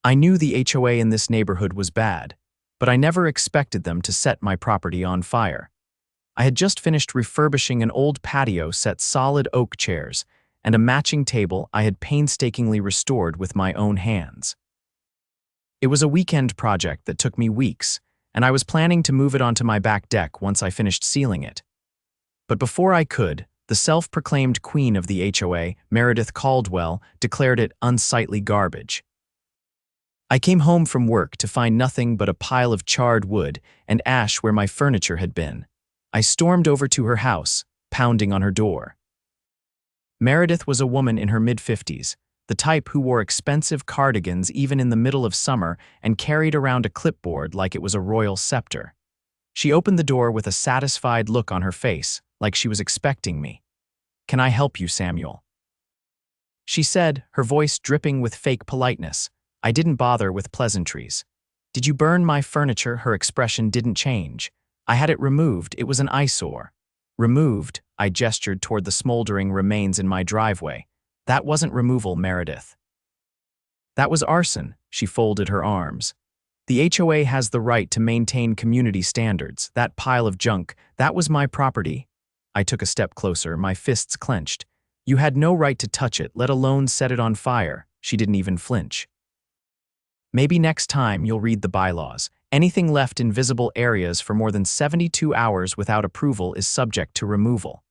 I knew the HOA in this neighborhood was bad, but I never expected them to set my property on fire. I had just finished refurbishing an old patio set solid oak chairs and a matching table I had painstakingly restored with my own hands. It was a weekend project that took me weeks, and I was planning to move it onto my back deck once I finished sealing it. But before I could, the self-proclaimed queen of the HOA, Meredith Caldwell, declared it unsightly garbage. I came home from work to find nothing but a pile of charred wood and ash where my furniture had been. I stormed over to her house, pounding on her door. Meredith was a woman in her mid-50s, the type who wore expensive cardigans even in the middle of summer and carried around a clipboard like it was a royal scepter. She opened the door with a satisfied look on her face, like she was expecting me. "Can I help you, Samuel?" she said, her voice dripping with fake politeness. I didn't bother with pleasantries. "Did you burn my furniture?" Her expression didn't change. "I had it removed. It was an eyesore." "Removed?" I gestured toward the smoldering remains in my driveway. "That wasn't removal, Meredith. That was arson." She folded her arms. "The HOA has the right to maintain community standards. That pile of junk, that was my property." I took a step closer, my fists clenched. "You had no right to touch it, let alone set it on fire." She didn't even flinch. "Maybe next time you'll read the bylaws. Anything left in visible areas for more than 72 hours without approval is subject to removal."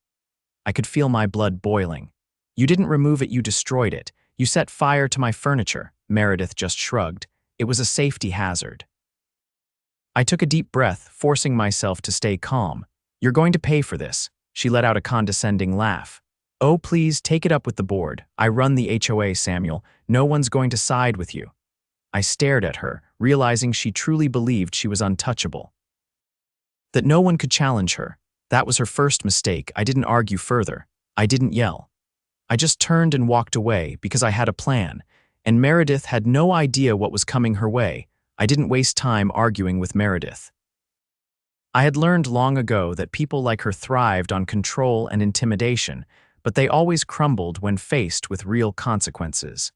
I could feel my blood boiling. "You didn't remove it, you destroyed it. You set fire to my furniture." Meredith just shrugged. "It was a safety hazard." I took a deep breath, forcing myself to stay calm. "You're going to pay for this." She let out a condescending laugh. "Oh, please, take it up with the board. I run the HOA, Samuel. No one's going to side with you." I stared at her, realizing she truly believed she was untouchable. That no one could challenge her. That was her first mistake. I didn't argue further. I didn't yell. I just turned and walked away because I had a plan, and Meredith had no idea what was coming her way. I didn't waste time arguing with Meredith. I had learned long ago that people like her thrived on control and intimidation, but they always crumbled when faced with real consequences.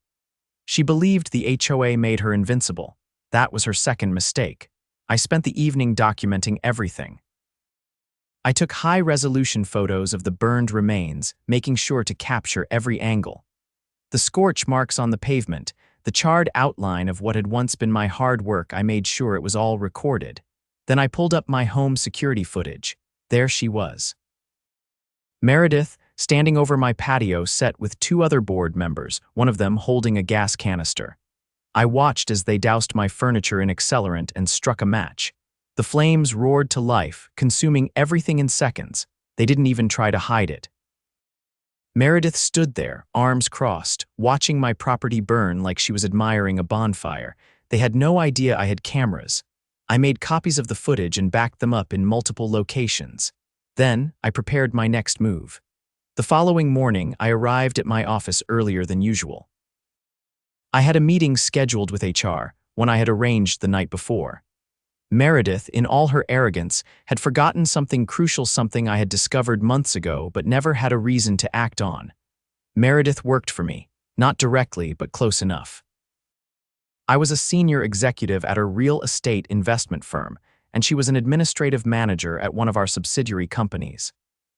She believed the HOA made her invincible. That was her second mistake. I spent the evening documenting everything. I took high-resolution photos of the burned remains, making sure to capture every angle. The scorch marks on the pavement, the charred outline of what had once been my hard work, I made sure it was all recorded. Then I pulled up my home security footage. There she was. Meredith, standing over my patio set with two other board members, one of them holding a gas canister. I watched as they doused my furniture in accelerant and struck a match. The flames roared to life, consuming everything in seconds. They didn't even try to hide it. Meredith stood there, arms crossed, watching my property burn like she was admiring a bonfire. They had no idea I had cameras. I made copies of the footage and backed them up in multiple locations. Then, I prepared my next move. The following morning, I arrived at my office earlier than usual. I had a meeting scheduled with HR, one I had arranged the night before. Meredith, in all her arrogance, had forgotten something crucial, something I had discovered months ago but never had a reason to act on. Meredith worked for me, not directly but close enough. I was a senior executive at a real estate investment firm, and she was an administrative manager at one of our subsidiary companies.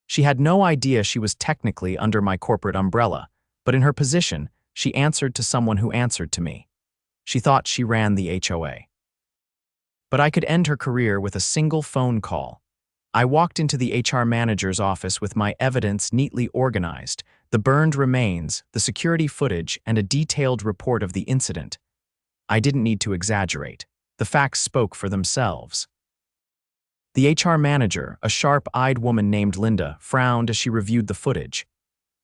She had no idea she was technically under my corporate umbrella, but in her position, she answered to someone who answered to me. She thought she ran the HOA. But I could end her career with a single phone call. I walked into the HR manager's office with my evidence neatly organized, the burned remains, the security footage, and a detailed report of the incident. I didn't need to exaggerate. The facts spoke for themselves. The HR manager, a sharp-eyed woman named Linda, frowned as she reviewed the footage.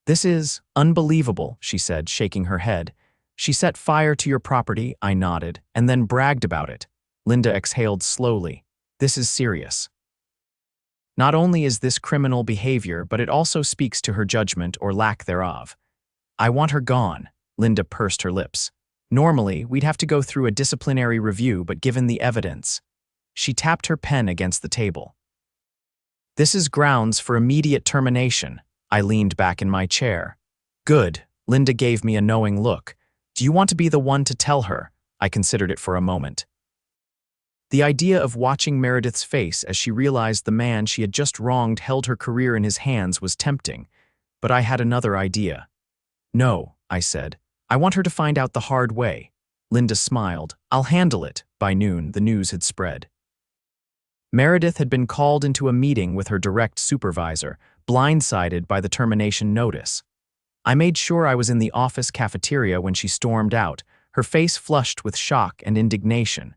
"This is unbelievable," she said, shaking her head. "She set fire to your property," I nodded, "and then bragged about it." Linda exhaled slowly. "This is serious. Not only is this criminal behavior, but it also speaks to her judgment or lack thereof." "I want her gone," Linda pursed her lips. "Normally, we'd have to go through a disciplinary review, but given the evidence..." She tapped her pen against the table. "This is grounds for immediate termination." I leaned back in my chair. "Good." Linda gave me a knowing look. "Do you want to be the one to tell her? I considered it for a moment. The idea of watching Meredith's face as she realized the man she had just wronged held her career in his hands was tempting, but I had another idea. "No," I said. "I want her to find out the hard way." Linda smiled. "I'll handle it." By noon, the news had spread. Meredith had been called into a meeting with her direct supervisor, blindsided by the termination notice. I made sure I was in the office cafeteria when she stormed out, her face flushed with shock and indignation.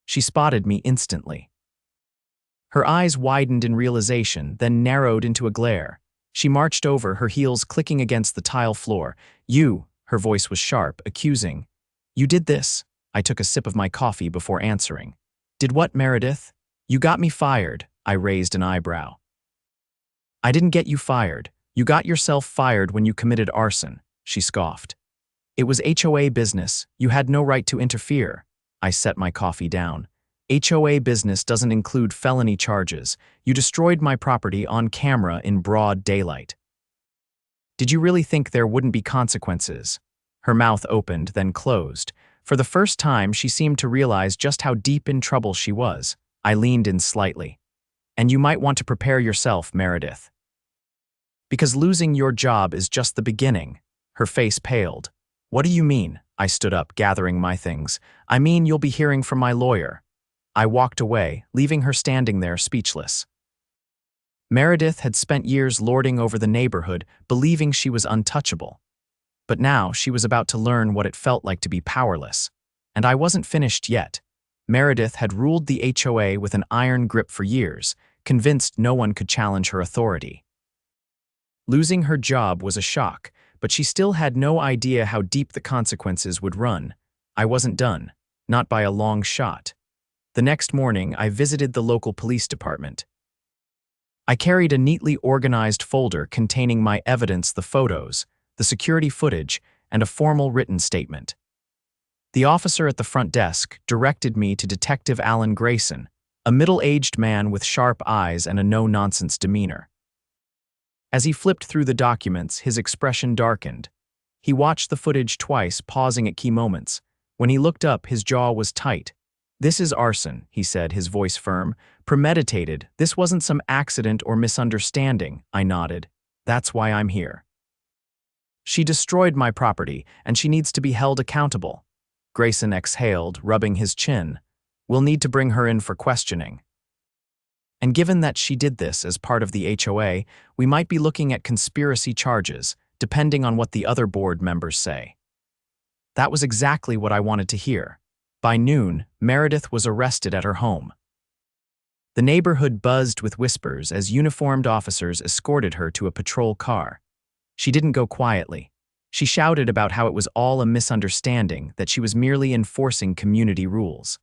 She spotted me instantly. Her eyes widened in realization, then narrowed into a glare. She marched over, her heels clicking against the tile floor. "You," her voice was sharp, accusing. "You did this." I took a sip of my coffee before answering. "Did what, Meredith?" "You got me fired." I raised an eyebrow. "I didn't get you fired. You got yourself fired when you committed arson," she scoffed. "It was HOA business. You had no right to interfere." I set my coffee down. "HOA business doesn't include felony charges. You destroyed my property on camera in broad daylight." "Did you really think there wouldn't be consequences?" Her mouth opened, then closed. For the first time, she seemed to realize just how deep in trouble she was. I leaned in slightly. "And you might want to prepare yourself, Meredith. Because losing your job is just the beginning." Her face paled. "What do you mean?" I stood up, gathering my things. "I mean you'll be hearing from my lawyer." I walked away, leaving her standing there speechless. Meredith had spent years lording over the neighborhood, believing she was untouchable. But now she was about to learn what it felt like to be powerless. And I wasn't finished yet. Meredith had ruled the HOA with an iron grip for years, convinced no one could challenge her authority. Losing her job was a shock, but she still had no idea how deep the consequences would run. I wasn't done, not by a long shot. The next morning, I visited the local police department. I carried a neatly organized folder containing my evidence, the photos, the security footage, and a formal written statement. The officer at the front desk directed me to Detective Alan Grayson, a middle-aged man with sharp eyes and a no-nonsense demeanor. As he flipped through the documents, his expression darkened. He watched the footage twice, pausing at key moments. When he looked up, his jaw was tight. "This is arson," he said, his voice firm. "Premeditated. This wasn't some accident or misunderstanding." I nodded. "That's why I'm here. She destroyed my property, and she needs to be held accountable." Grayson exhaled, rubbing his chin. "We'll need to bring her in for questioning. And given that she did this as part of the HOA, we might be looking at conspiracy charges, depending on what the other board members say." That was exactly what I wanted to hear. By noon, Meredith was arrested at her home. The neighborhood buzzed with whispers as uniformed officers escorted her to a patrol car. She didn't go quietly. She shouted about how it was all a misunderstanding, that she was merely enforcing community rules.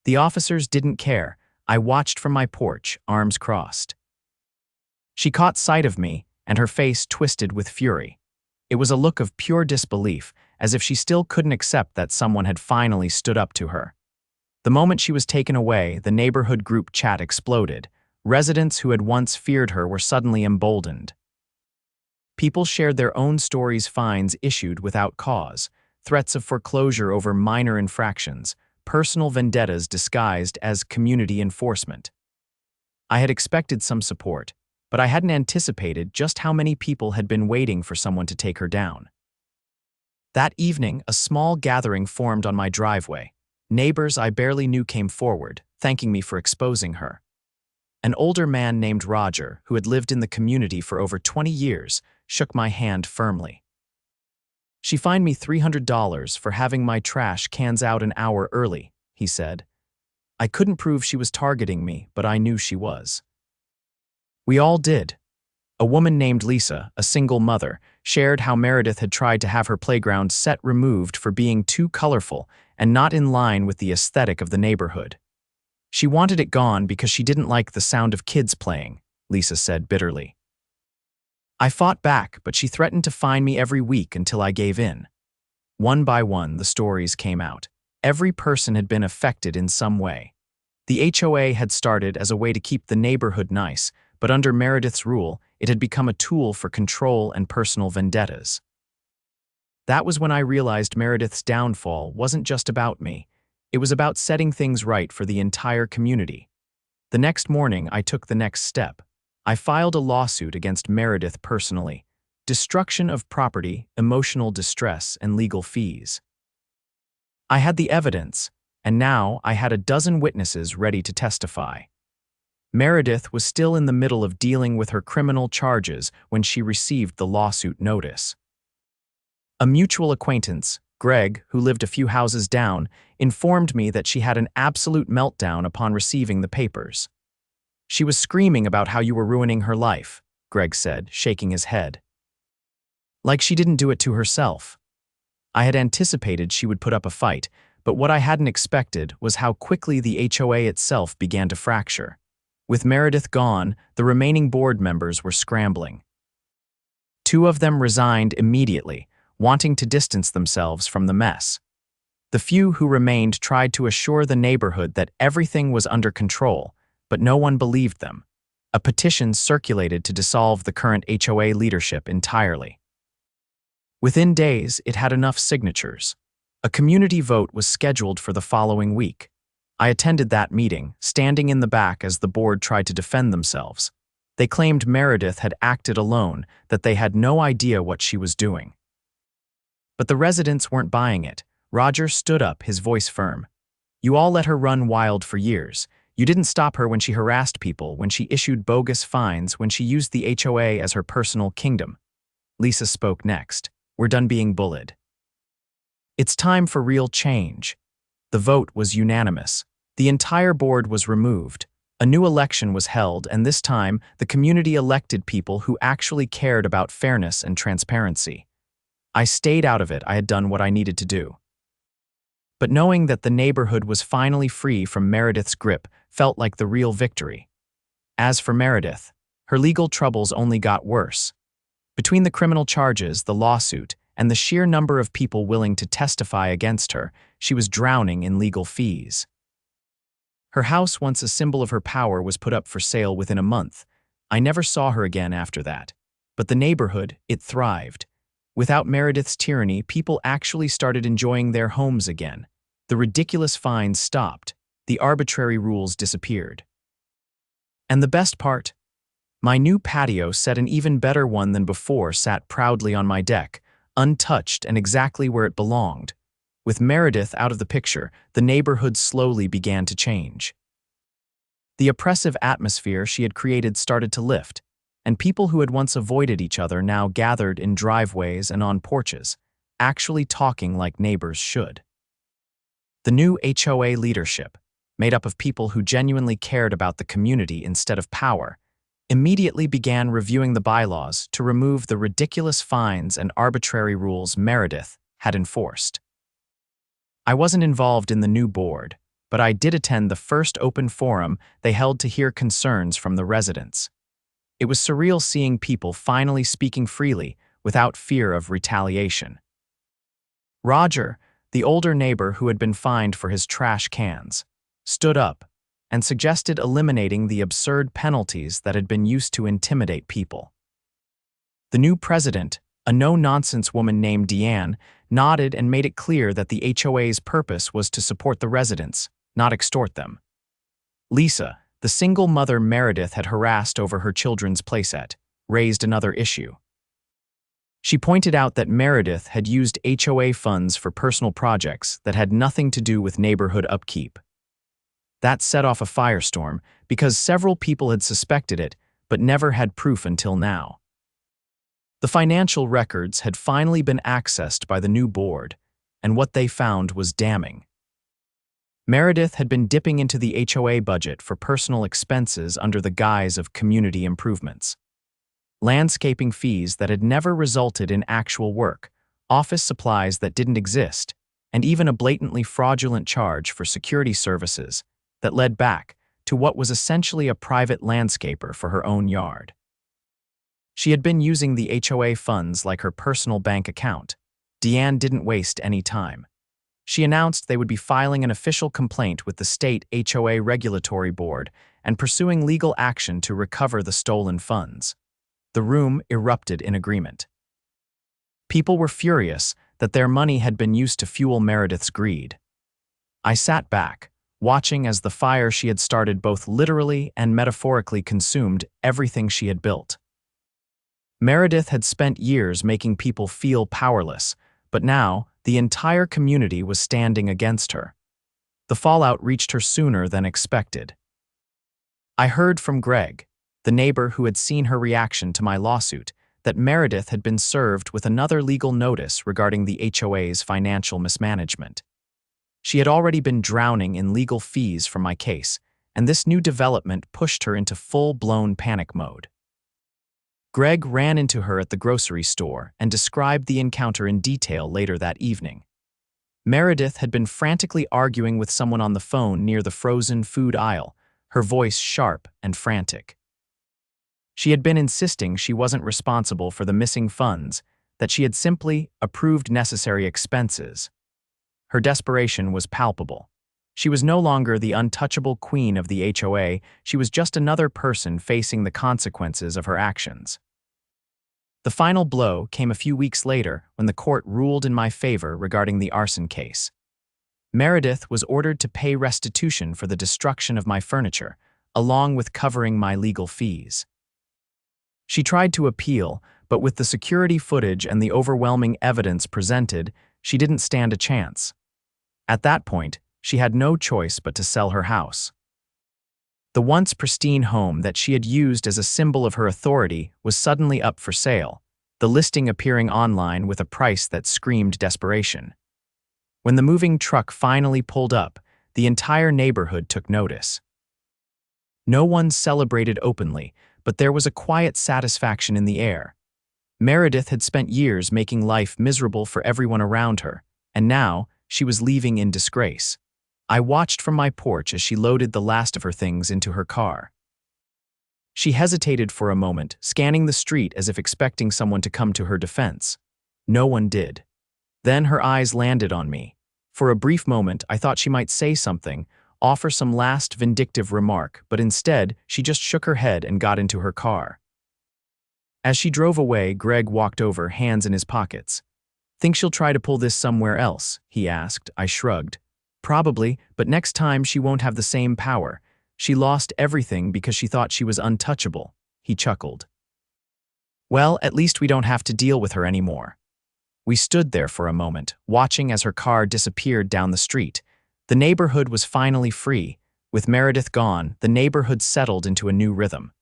The officers didn't care. I watched from my porch, arms crossed. She caught sight of me, and her face twisted with fury. It was a look of pure disbelief, as if she still couldn't accept that someone had finally stood up to her. The moment she was taken away, the neighborhood group chat exploded. Residents who had once feared her were suddenly emboldened. People shared their own stories, fines issued without cause, threats of foreclosure over minor infractions, personal vendettas disguised as community enforcement. I had expected some support, but I hadn't anticipated just how many people had been waiting for someone to take her down. That evening, a small gathering formed on my driveway. Neighbors I barely knew came forward, thanking me for exposing her. An older man named Roger, who had lived in the community for over 20 years, shook my hand firmly. "She fined me $300 for having my trash cans out an hour early," he said. "I couldn't prove she was targeting me, but I knew she was." We all did. A woman named Lisa, a single mother, shared how Meredith had tried to have her playground set removed for being too colorful and not in line with the aesthetic of the neighborhood. "She wanted it gone because she didn't like the sound of kids playing," Lisa said bitterly. I fought back, but she threatened to fine me every week until I gave in. One by one, the stories came out. Every person had been affected in some way. The HOA had started as a way to keep the neighborhood nice, but under Meredith's rule, it had become a tool for control and personal vendettas. That was when I realized Meredith's downfall wasn't just about me. It was about setting things right for the entire community. The next morning, I took the next step. I filed a lawsuit against Meredith personally. Destruction of property, emotional distress, and legal fees. I had the evidence, and now I had a dozen witnesses ready to testify. Meredith was still in the middle of dealing with her criminal charges when she received the lawsuit notice. A mutual acquaintance, Greg, who lived a few houses down, informed me that she had an absolute meltdown upon receiving the papers. "She was screaming about how you were ruining her life," Greg said, shaking his head. "Like she didn't do it to herself." I had anticipated she would put up a fight, but what I hadn't expected was how quickly the HOA itself began to fracture. With Meredith gone, the remaining board members were scrambling. 2 of them resigned immediately, wanting to distance themselves from the mess. The few who remained tried to assure the neighborhood that everything was under control, but no one believed them. A petition circulated to dissolve the current HOA leadership entirely. Within days, it had enough signatures. A community vote was scheduled for the following week. I attended that meeting, standing in the back as the board tried to defend themselves. They claimed Meredith had acted alone, that they had no idea what she was doing. But the residents weren't buying it. Roger stood up, his voice firm. "You all let her run wild for years. You didn't stop her when she harassed people, when she issued bogus fines, when she used the HOA as her personal kingdom." Lisa spoke next. "We're done being bullied. It's time for real change." The vote was unanimous. The entire board was removed. A new election was held, and this time, the community elected people who actually cared about fairness and transparency. I stayed out of it. I had done what I needed to do. But knowing that the neighborhood was finally free from Meredith's grip felt like the real victory. As for Meredith, her legal troubles only got worse. Between the criminal charges, the lawsuit, and the sheer number of people willing to testify against her, she was drowning in legal fees. Her house, once a symbol of her power, was put up for sale within a month. I never saw her again after that. But the neighborhood, it thrived. Without Meredith's tyranny, people actually started enjoying their homes again. The ridiculous fines stopped. The arbitrary rules disappeared. And the best part? My new patio, set an even better one than before, sat proudly on my deck, untouched and exactly where it belonged. With Meredith out of the picture, the neighborhood slowly began to change. The oppressive atmosphere she had created started to lift, and people who had once avoided each other now gathered in driveways and on porches, actually talking like neighbors should. The new HOA leadership, made up of people who genuinely cared about the community instead of power, immediately began reviewing the bylaws to remove the ridiculous fines and arbitrary rules Meredith had enforced. I wasn't involved in the new board, but I did attend the first open forum they held to hear concerns from the residents. It was surreal seeing people finally speaking freely without fear of retaliation. Roger, the older neighbor who had been fined for his trash cans, stood up and suggested eliminating the absurd penalties that had been used to intimidate people. The new president, a no-nonsense woman named Deanne, nodded and made it clear that the HOA's purpose was to support the residents, not extort them. Lisa, the single mother Meredith had harassed over her children's playset, raised another issue. She pointed out that Meredith had used HOA funds for personal projects that had nothing to do with neighborhood upkeep. That set off a firestorm because several people had suspected it but never had proof until now. The financial records had finally been accessed by the new board, and what they found was damning. Meredith had been dipping into the HOA budget for personal expenses under the guise of community improvements. Landscaping fees that had never resulted in actual work, office supplies that didn't exist, and even a blatantly fraudulent charge for security services that led back to what was essentially a private landscaper for her own yard. She had been using the HOA funds like her personal bank account. Deanne didn't waste any time. She announced they would be filing an official complaint with the state HOA regulatory board and pursuing legal action to recover the stolen funds. The room erupted in agreement. People were furious that their money had been used to fuel Meredith's greed. I sat back, watching as the fire she had started both literally and metaphorically consumed everything she had built. Meredith had spent years making people feel powerless, but now the entire community was standing against her. The fallout reached her sooner than expected. I heard from Greg, the neighbor who had seen her reaction to my lawsuit, that Meredith had been served with another legal notice regarding the HOA's financial mismanagement. She had already been drowning in legal fees from my case, and this new development pushed her into full-blown panic mode. Greg ran into her at the grocery store and described the encounter in detail later that evening. Meredith had been frantically arguing with someone on the phone near the frozen food aisle, her voice sharp and frantic. She had been insisting she wasn't responsible for the missing funds, that she had simply approved necessary expenses. Her desperation was palpable. She was no longer the untouchable queen of the HOA, she was just another person facing the consequences of her actions. The final blow came a few weeks later when the court ruled in my favor regarding the arson case. Meredith was ordered to pay restitution for the destruction of my furniture, along with covering my legal fees. She tried to appeal, but with the security footage and the overwhelming evidence presented, she didn't stand a chance. At that point, she had no choice but to sell her house. The once pristine home that she had used as a symbol of her authority was suddenly up for sale, the listing appearing online with a price that screamed desperation. When the moving truck finally pulled up, the entire neighborhood took notice. No one celebrated openly, but there was a quiet satisfaction in the air. Meredith had spent years making life miserable for everyone around her, and now she was leaving in disgrace. I watched from my porch as she loaded the last of her things into her car. She hesitated for a moment, scanning the street as if expecting someone to come to her defense. No one did. Then her eyes landed on me. For a brief moment, I thought she might say something, offer some last vindictive remark, but instead, she just shook her head and got into her car. As she drove away, Greg walked over, hands in his pockets. "Think she'll try to pull this somewhere else?" he asked. I shrugged. "Probably, but next time she won't have the same power. She lost everything because she thought she was untouchable," he chuckled. "Well, at least we don't have to deal with her anymore." We stood there for a moment, watching as her car disappeared down the street. The neighborhood was finally free. With Meredith gone, the neighborhood settled into a new rhythm.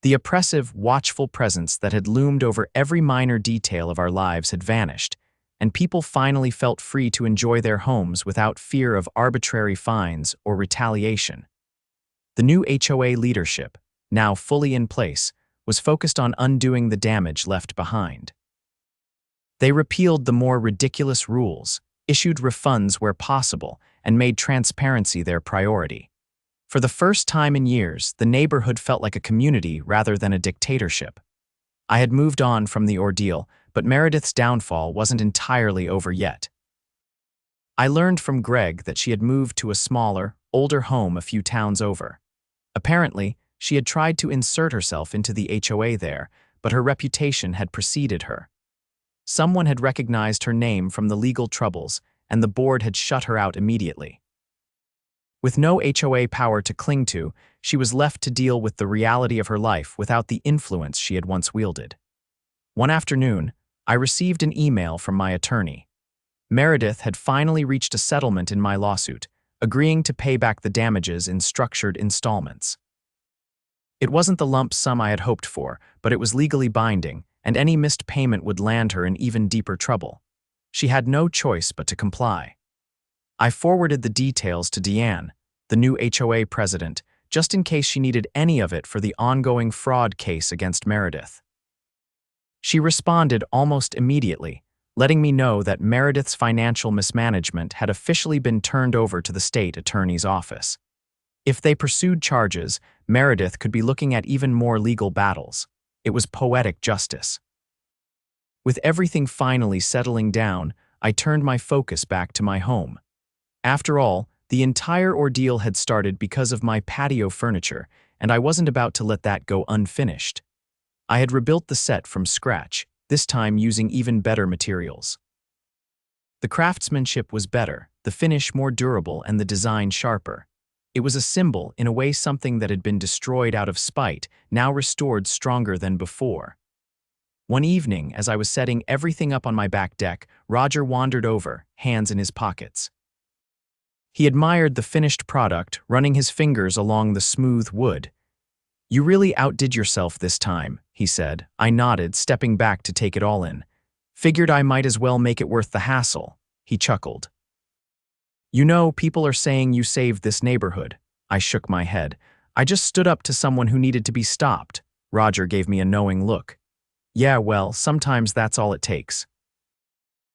The oppressive, watchful presence that had loomed over every minor detail of our lives had vanished, and people finally felt free to enjoy their homes without fear of arbitrary fines or retaliation. The new HOA leadership, now fully in place, was focused on undoing the damage left behind. They repealed the more ridiculous rules, issued refunds where possible, and made transparency their priority. For the first time in years, the neighborhood felt like a community rather than a dictatorship. I had moved on from the ordeal, but Meredith's downfall wasn't entirely over yet. I learned from Greg that she had moved to a smaller, older home a few towns over. Apparently, she had tried to insert herself into the HOA there, but her reputation had preceded her. Someone had recognized her name from the legal troubles, and the board had shut her out immediately. With no HOA power to cling to, she was left to deal with the reality of her life without the influence she had once wielded. One afternoon, I received an email from my attorney. Meredith had finally reached a settlement in my lawsuit, agreeing to pay back the damages in structured installments. It wasn't the lump sum I had hoped for, but it was legally binding, and any missed payment would land her in even deeper trouble. She had no choice but to comply. I forwarded the details to Deanne, the new HOA president, just in case she needed any of it for the ongoing fraud case against Meredith. She responded almost immediately, letting me know that Meredith's financial mismanagement had officially been turned over to the state attorney's office. If they pursued charges, Meredith could be looking at even more legal battles. It was poetic justice. With everything finally settling down, I turned my focus back to my home. After all, the entire ordeal had started because of my patio furniture, and I wasn't about to let that go unfinished. I had rebuilt the set from scratch, this time using even better materials. The craftsmanship was better, the finish more durable and the design sharper. It was a symbol, in a way something that had been destroyed out of spite, now restored stronger than before. One evening, as I was setting everything up on my back deck, Roger wandered over, hands in his pockets. He admired the finished product, running his fingers along the smooth wood. "You really outdid yourself this time," he said. I nodded, stepping back to take it all in. "Figured I might as well make it worth the hassle." He chuckled. "You know, people are saying you saved this neighborhood." I shook my head. "I just stood up to someone who needed to be stopped." Roger gave me a knowing look. "Yeah, well, sometimes that's all it takes.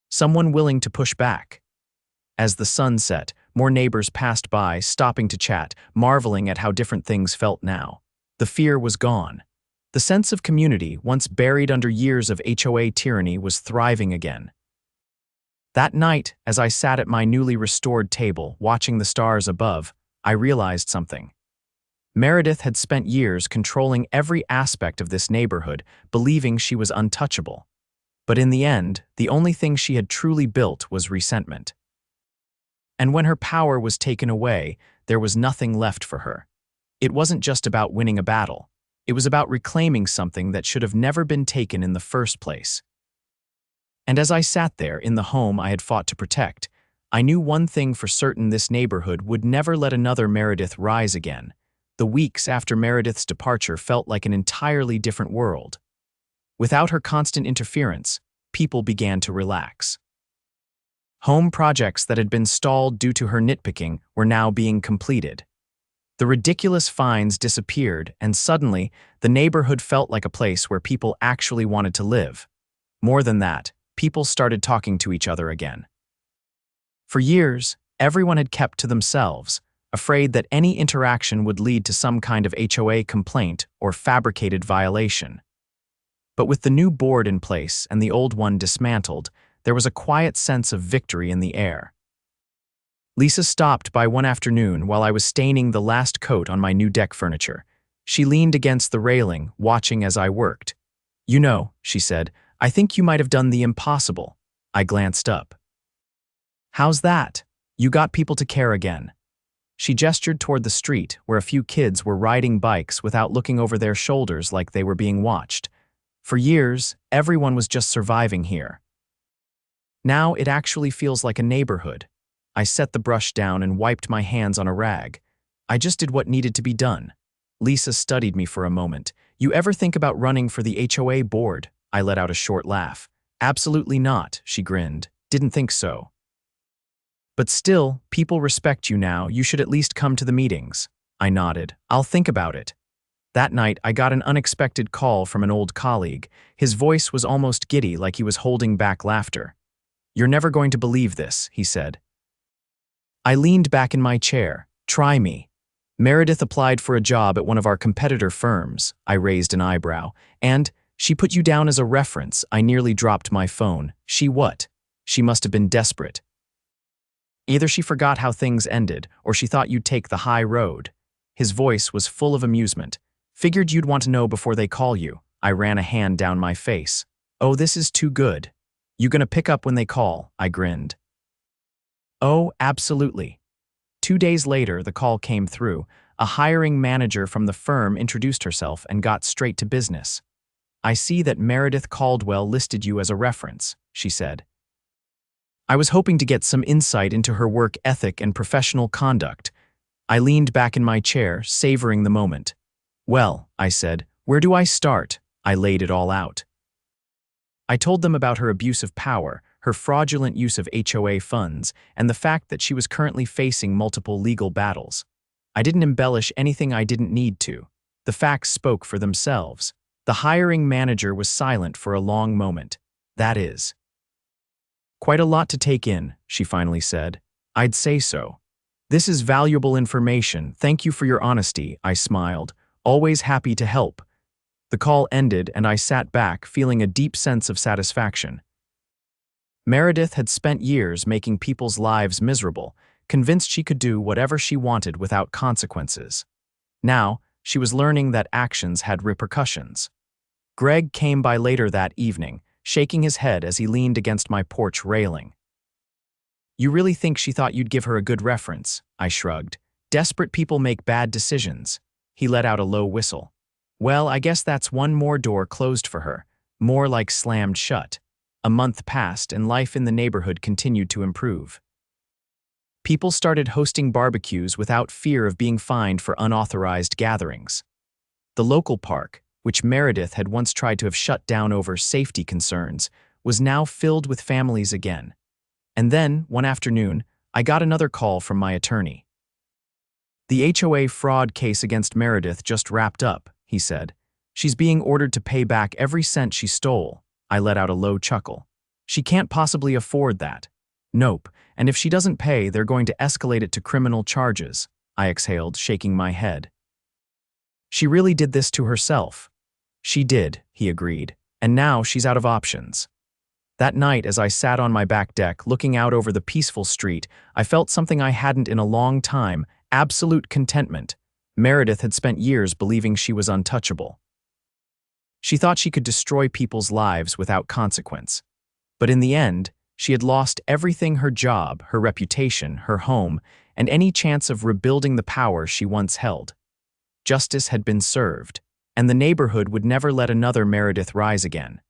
Someone willing to push back." As the sun set, more neighbors passed by, stopping to chat, marveling at how different things felt now. The fear was gone. The sense of community, once buried under years of HOA tyranny, was thriving again. That night, as I sat at my newly restored table, watching the stars above, I realized something. Meredith had spent years controlling every aspect of this neighborhood, believing she was untouchable. But in the end, the only thing she had truly built was resentment. And when her power was taken away, there was nothing left for her. It wasn't just about winning a battle. It was about reclaiming something that should have never been taken in the first place. And as I sat there in the home I had fought to protect, I knew one thing for certain: this neighborhood would never let another Meredith rise again. The weeks after Meredith's departure felt like an entirely different world. Without her constant interference, people began to relax. Home projects that had been stalled due to her nitpicking were now being completed. The ridiculous fines disappeared, and suddenly, the neighborhood felt like a place where people actually wanted to live. More than that, people started talking to each other again. For years, everyone had kept to themselves, afraid that any interaction would lead to some kind of HOA complaint or fabricated violation. But with the new board in place and the old one dismantled, there was a quiet sense of victory in the air. Lisa stopped by one afternoon while I was staining the last coat on my new deck furniture. She leaned against the railing, watching as I worked. "You know," she said, "I think you might have done the impossible." I glanced up. "How's that? You got people to care again." She gestured toward the street, where a few kids were riding bikes without looking over their shoulders like they were being watched. For years, everyone was just surviving here. Now it actually feels like a neighborhood. I set the brush down and wiped my hands on a rag. I just did what needed to be done. Lisa studied me for a moment. "You ever think about running for the HOA board?" I let out a short laugh. "Absolutely not," she grinned. "Didn't think so." "But still, people respect you now. You should at least come to the meetings." I nodded. "I'll think about it." That night, I got an unexpected call from an old colleague. His voice was almost giddy, like he was holding back laughter. "You're never going to believe this," he said. I leaned back in my chair. "Try me." "Meredith applied for a job at one of our competitor firms." I raised an eyebrow. "And she put you down as a reference." I nearly dropped my phone. "She what?" "She must have been desperate. Either she forgot how things ended, or she thought you'd take the high road." His voice was full of amusement. "Figured you'd want to know before they call you." I ran a hand down my face. "Oh, this is too good. You gonna pick up when they call?" I grinned. "Oh, absolutely." 2 days later, the call came through. A hiring manager from the firm introduced herself and got straight to business. "I see that Meredith Caldwell listed you as a reference," she said. I was hoping to get some insight into her work ethic and professional conduct. I leaned back in my chair, savoring the moment. "Well," I said, "where do I start?" I laid it all out. I told them about her abuse of power, her fraudulent use of HOA funds, and the fact that she was currently facing multiple legal battles. I didn't embellish anything I didn't need to. The facts spoke for themselves. The hiring manager was silent for a long moment. "That is quite a lot to take in," she finally said. "I'd say so. This is valuable information. Thank you for your honesty," I smiled. "Always happy to help." The call ended and I sat back, feeling a deep sense of satisfaction. Meredith had spent years making people's lives miserable, convinced she could do whatever she wanted without consequences. Now, she was learning that actions had repercussions. Greg came by later that evening, shaking his head as he leaned against my porch railing. You really think she thought you'd give her a good reference? I shrugged. Desperate people make bad decisions. He let out a low whistle. Well, I guess that's one more door closed for her, more like slammed shut. A month passed and life in the neighborhood continued to improve. People started hosting barbecues without fear of being fined for unauthorized gatherings. The local park, which Meredith had once tried to have shut down over safety concerns, was now filled with families again. And then, one afternoon, I got another call from my attorney. The HOA fraud case against Meredith just wrapped up, he said. She's being ordered to pay back every cent she stole. I let out a low chuckle. She can't possibly afford that. Nope, and if she doesn't pay, they're going to escalate it to criminal charges, I exhaled, shaking my head. She really did this to herself. She did, he agreed, and now she's out of options. That night, as I sat on my back deck, looking out over the peaceful street, I felt something I hadn't in a long time, absolute contentment. Meredith had spent years believing she was untouchable. She thought she could destroy people's lives without consequence. But in the end, she had lost everything: her job, her reputation, her home, and any chance of rebuilding the power she once held. Justice had been served, and the neighborhood would never let another Meredith rise again.